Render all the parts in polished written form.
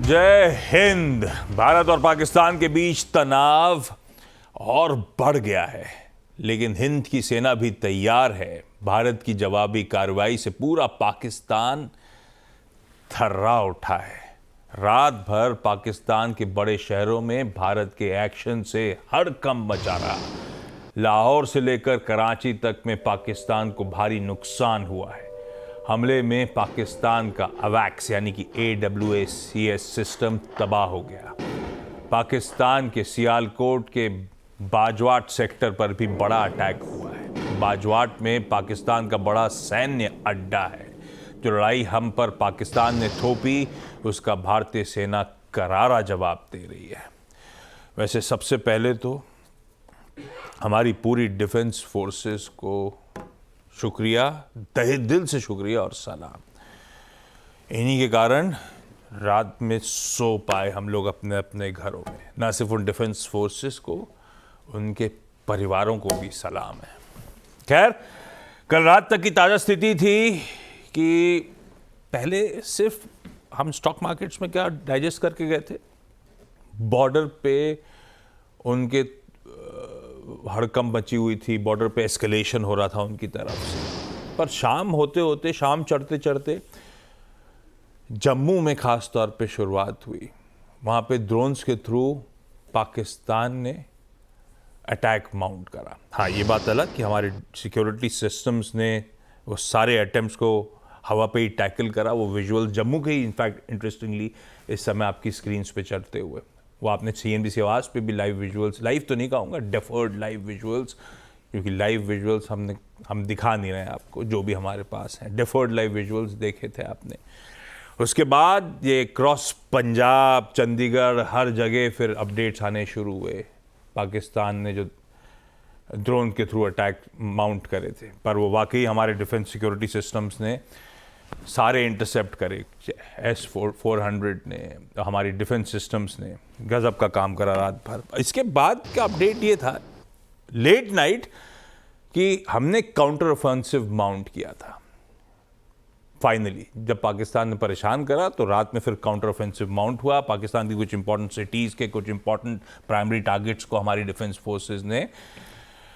जय हिंद। भारत और पाकिस्तान के बीच तनाव और बढ़ गया है, लेकिन हिंद की सेना भी तैयार है। भारत की जवाबी कार्रवाई से पूरा पाकिस्तान थर्रा उठा है। रात भर पाकिस्तान के बड़े शहरों में भारत के एक्शन से हड़कंप मचा रहा। लाहौर से लेकर कराची तक में पाकिस्तान को भारी नुकसान हुआ है। हमले में पाकिस्तान का अवैक्स यानी कि AWACS सिस्टम तबाह हो गया। पाकिस्तान के सियालकोट के बाजवाट सेक्टर पर भी बड़ा अटैक हुआ है। बाजवाट में पाकिस्तान का बड़ा सैन्य अड्डा है। जो लड़ाई हम पर पाकिस्तान ने थोपी, उसका भारतीय सेना करारा जवाब दे रही है। वैसे सबसे पहले तो हमारी पूरी डिफेंस फोर्सेस को शुक्रिया, तहे दिल से शुक्रिया और सलाम। इन्हीं के कारण रात में सो पाए हम लोग अपने अपने घरों में। ना सिर्फ उन डिफेंस फोर्सेस को, उनके परिवारों को भी सलाम है। खैर, कल रात तक की ताज़ा स्थिति थी कि पहले सिर्फ हम स्टॉक मार्केट्स में क्या डाइजेस्ट करके गए थे, बॉर्डर पे उनके हड़कंप मची हुई थी, बॉर्डर पे एस्केलेशन हो रहा था उनकी तरफ से। पर शाम होते होते, शाम चढ़ते चढ़ते जम्मू में खास तौर पे शुरुआत हुई। वहाँ पे ड्रोन्स के थ्रू पाकिस्तान ने अटैक माउंट करा। हाँ, ये बात अलग कि हमारे सिक्योरिटी सिस्टम्स ने वो सारे अटेम्प्ट्स को हवा पे ही टैकल करा। वो विजुअल जम्मू के ही इनफैक्ट इंटरेस्टिंगली इस समय आपकी स्क्रीन्स पे चलते हुए, वो आपने CNBC आवाज़ पे भी लाइव विजुअल्स, लाइव तो नहीं कहूँगा, डेफर्ड लाइव विजुअल्स, क्योंकि लाइव विजुअल्स हम दिखा नहीं रहे आपको, जो भी हमारे पास हैं डेफर्ड लाइव विजुअल्स देखे थे आपने। उसके बाद ये क्रॉस पंजाब, चंडीगढ़, हर जगह फिर अपडेट्स आने शुरू हुए। पाकिस्तान ने जो ड्रोन के थ्रू अटैक माउंट करे थे, पर वो वाकई हमारे डिफेंस सिक्योरिटी सिस्टम्स ने सारे इंटरसेप्ट करे। S-400 ने, हमारी डिफेंस सिस्टम्स ने गजब का काम करा रात भर। इसके बाद का अपडेट ये था लेट नाइट कि हमने काउंटर ऑफेंसिव माउंट किया था। फाइनली जब पाकिस्तान ने परेशान करा तो रात में फिर काउंटर ऑफेंसिव माउंट हुआ। पाकिस्तान की कुछ इंपॉर्टेंट सिटीज़ के कुछ इंपॉर्टेंट प्राइमरी टारगेट्स को हमारी डिफेंस फोर्सेस ने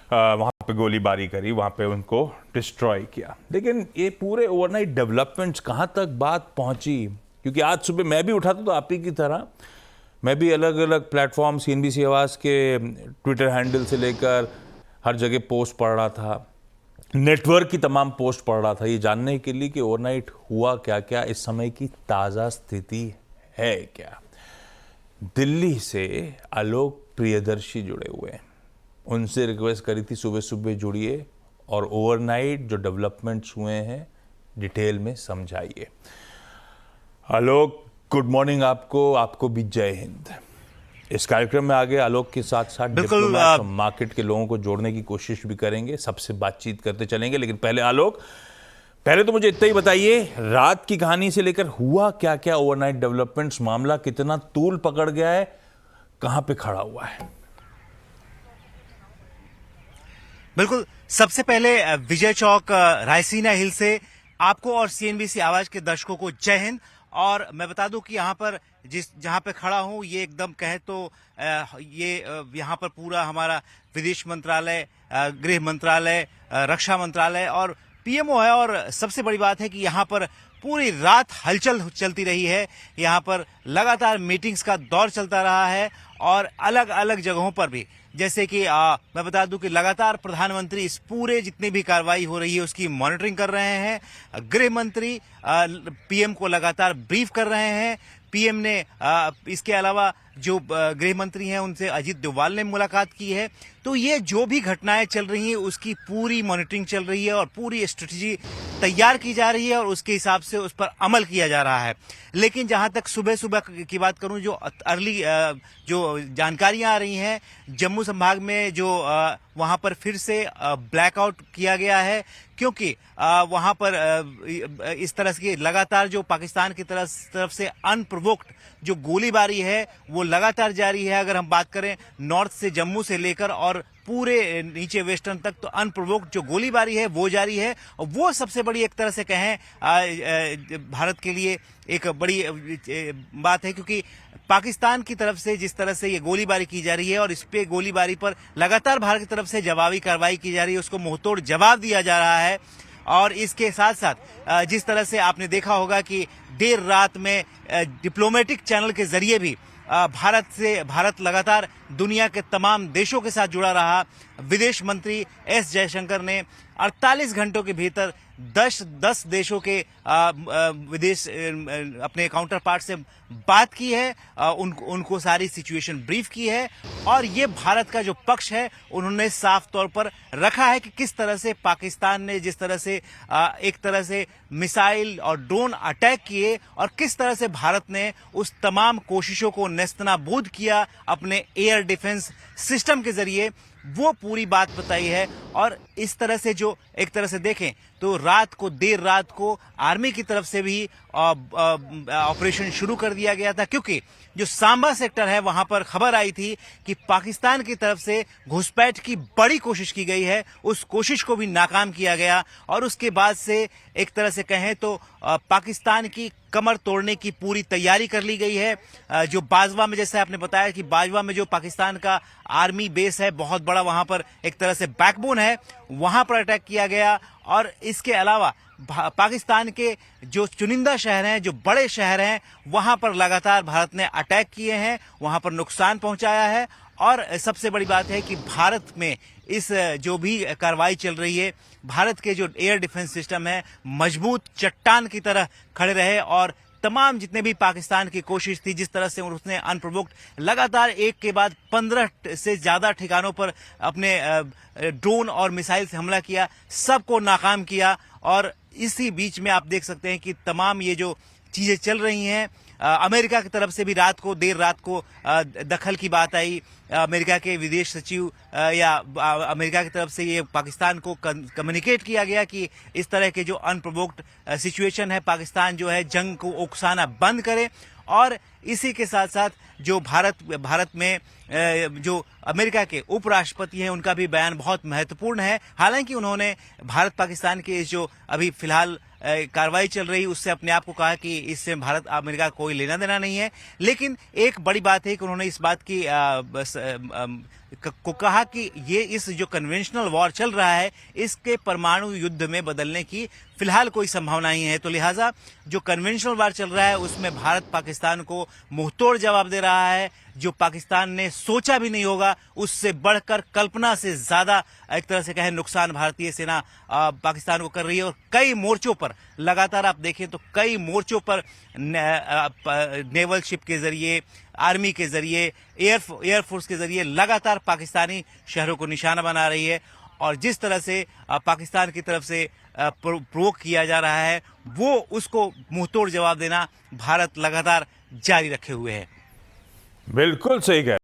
वहाँ पे गोलीबारी करी, वहाँ पे उनको डिस्ट्रॉय किया। लेकिन ये पूरे ओवरनाइट डेवलपमेंट्स कहाँ तक बात पहुँची, क्योंकि आज सुबह मैं भी उठा था तो आप ही की तरह मैं भी अलग अलग प्लेटफॉर्म, CNBC आवाज़ के ट्विटर हैंडल से लेकर हर जगह पोस्ट पढ़ रहा था, नेटवर्क की तमाम पोस्ट पढ़ रहा था, ये जानने के लिए कि ओवरनाइट हुआ क्या क्या, इस समय की ताज़ा स्थिति है क्या। दिल्ली से आलोक प्रियदर्शी जुड़े हुए हैं, उनसे रिक्वेस्ट करी थी सुबह सुबह जुड़िए और ओवरनाइट जो डेवलपमेंट्स हुए हैं डिटेल में समझाइए। आलोक, गुड मॉर्निंग आपको भी जय हिंद। इस कार्यक्रम में आगे आलोक के साथ साथ डिप्लोमेट, मार्केट के लोगों को जोड़ने की कोशिश भी करेंगे, सबसे बातचीत करते चलेंगे। लेकिन पहले आलोक, पहले तो मुझे इतना ही बताइए, रात की कहानी से लेकर हुआ क्या क्या ओवरनाइट डेवलपमेंट्स, मामला कितना तूल पकड़ गया है, कहां पे खड़ा हुआ है? बिल्कुल, सबसे पहले विजय चौक रायसीना हिल से आपको और CNBC आवाज के दर्शकों को जय हिंद। और मैं बता दूं कि यहाँ पर जहाँ पे खड़ा हूँ, ये एकदम कहे तो ये यहाँ पर पूरा हमारा विदेश मंत्रालय, गृह मंत्रालय, रक्षा मंत्रालय और PMO है। और सबसे बड़ी बात है कि यहाँ पर पूरी रात हलचल चलती रही है। यहाँ पर लगातार मीटिंग्स का दौर चलता रहा है और अलग अलग जगहों पर भी, जैसे कि मैं बता दूं कि लगातार प्रधानमंत्री इस पूरे जितनी भी कार्रवाई हो रही है उसकी मॉनिटरिंग कर रहे हैं। गृह मंत्री PM को लगातार ब्रीफ कर रहे हैं। PM ने इसके अलावा जो गृह मंत्री हैं उनसे अजीत डोभाल ने मुलाकात की है। तो ये जो भी घटनाएं चल रही हैं उसकी पूरी मॉनिटरिंग चल रही है और पूरी स्ट्रेटजी तैयार की जा रही है और उसके हिसाब से उस पर अमल किया जा रहा है। लेकिन जहां तक सुबह सुबह की बात करूं, जो अर्ली जो जानकारियां आ रही हैं जम्मू संभाग में जो वहां पर फिर से ब्लैकआउट किया गया है, क्योंकि वहां पर इस तरह की लगातार जो पाकिस्तान की तरफ से अनप्रोवोक्ड जो गोलीबारी है वो लगातार जारी है। अगर हम बात करें नॉर्थ से, जम्मू से लेकर और पूरे नीचे वेस्टर्न तक, तो अनप्रोवोक्ड जो गोलीबारी है वो जारी है। और वो सबसे बड़ी एक तरह से कहें भारत के लिए एक बड़ी बात है, क्योंकि पाकिस्तान की तरफ से जिस तरह से ये गोलीबारी की जा रही है और इस पे गोलीबारी पर लगातार भारत की तरफ से जवाबी कार्रवाई की जा रही है, उसको मुंहतोड़ जवाब दिया जा रहा है। और इसके साथ साथ जिस तरह से आपने देखा होगा कि देर रात में डिप्लोमेटिक चैनल के जरिए भी भारत लगातार दुनिया के तमाम देशों के साथ जुड़ा रहा। विदेश मंत्री एस जयशंकर ने 48 घंटों के भीतर 10 देशों के विदेश अपने काउंटर पार्ट से बात की है, उनको सारी सिचुएशन ब्रीफ की है। और ये भारत का जो पक्ष है उन्होंने साफ तौर पर रखा है कि किस तरह से पाकिस्तान ने जिस तरह से एक तरह से मिसाइल और ड्रोन अटैक किए और किस तरह से भारत ने उस तमाम कोशिशों को नेस्तनाबूद किया अपने एयर डिफेंस सिस्टम के जरिए, वो पूरी बात बताई है। और इस तरह से जो एक तरह से देखें तो देर रात को आर्मी की तरफ से भी ऑपरेशन शुरू कर दिया गया था, क्योंकि जो सांबा सेक्टर है वहां पर खबर आई थी कि पाकिस्तान की तरफ से घुसपैठ की बड़ी कोशिश की गई है, उस कोशिश को भी नाकाम किया गया। और उसके बाद से एक तरह से कहें तो पाकिस्तान की कमर तोड़ने की पूरी तैयारी कर ली गई है। जो बाजवा में, जैसे आपने बताया कि बाजवा में जो पाकिस्तान का आर्मी बेस है बहुत बड़ा, वहां पर एक तरह से बैकबोन है, वहां पर अटैक किया गया। और इसके अलावा पाकिस्तान के जो चुनिंदा शहर हैं, जो बड़े शहर हैं, वहां पर लगातार भारत ने अटैक किए हैं, वहां पर नुकसान पहुंचाया है। और सबसे बड़ी बात है कि भारत में इस जो भी कार्रवाई चल रही है, भारत के जो एयर डिफेंस सिस्टम है मजबूत चट्टान की तरह खड़े रहे। और तमाम जितने भी पाकिस्तान की कोशिश थी, जिस तरह से उसने अनप्रोवोक्ड लगातार एक के बाद 15 से ज्यादा ठिकानों पर अपने ड्रोन और मिसाइल से हमला किया, सबको नाकाम किया। और इसी बीच में आप देख सकते हैं कि तमाम ये जो चीजें चल रही हैं, अमेरिका की तरफ से भी देर रात को दखल की बात आई। अमेरिका के विदेश सचिव या अमेरिका की तरफ से ये पाकिस्तान को कम्युनिकेट किया गया कि इस तरह के जो अनप्रोवोक्ड सिचुएशन है, पाकिस्तान जो है जंग को उकसाना बंद करे। और इसी के साथ साथ जो भारत में जो अमेरिका के उपराष्ट्रपति हैं उनका भी बयान बहुत महत्वपूर्ण है। हालांकि उन्होंने भारत पाकिस्तान के इस जो अभी फिलहाल कार्रवाई चल रही उससे अपने आप को कहा कि इससे भारत अमेरिका कोई लेना देना नहीं है। लेकिन एक बड़ी बात है कि उन्होंने इस बात की को कहा कि ये इस जो कन्वेंशनल वॉर चल रहा है इसके परमाणु युद्ध में बदलने की फिलहाल कोई संभावना नहीं है। तो लिहाजा जो कन्वेंशनल वॉर चल रहा है उसमें भारत पाकिस्तान को मुंहतोड़ जवाब दे रहा है, जो पाकिस्तान ने सोचा भी नहीं होगा, उससे बढ़कर कल्पना से ज्यादा एक तरह से कहें नुकसान भारतीय सेना पाकिस्तान को कर रही है। और कई मोर्चों पर लगातार आप देखें तो कई मोर्चों पर नेवल शिप के जरिए, आर्मी के जरिए, एयरफोर्स के जरिए लगातार पाकिस्तानी शहरों को निशाना बना रही है। और जिस तरह से पाकिस्तान की तरफ से प्रोवोक किया जा रहा है वो उसको मुंहतोड़ जवाब देना भारत लगातार जारी रखे हुए है। बिल्कुल सही कह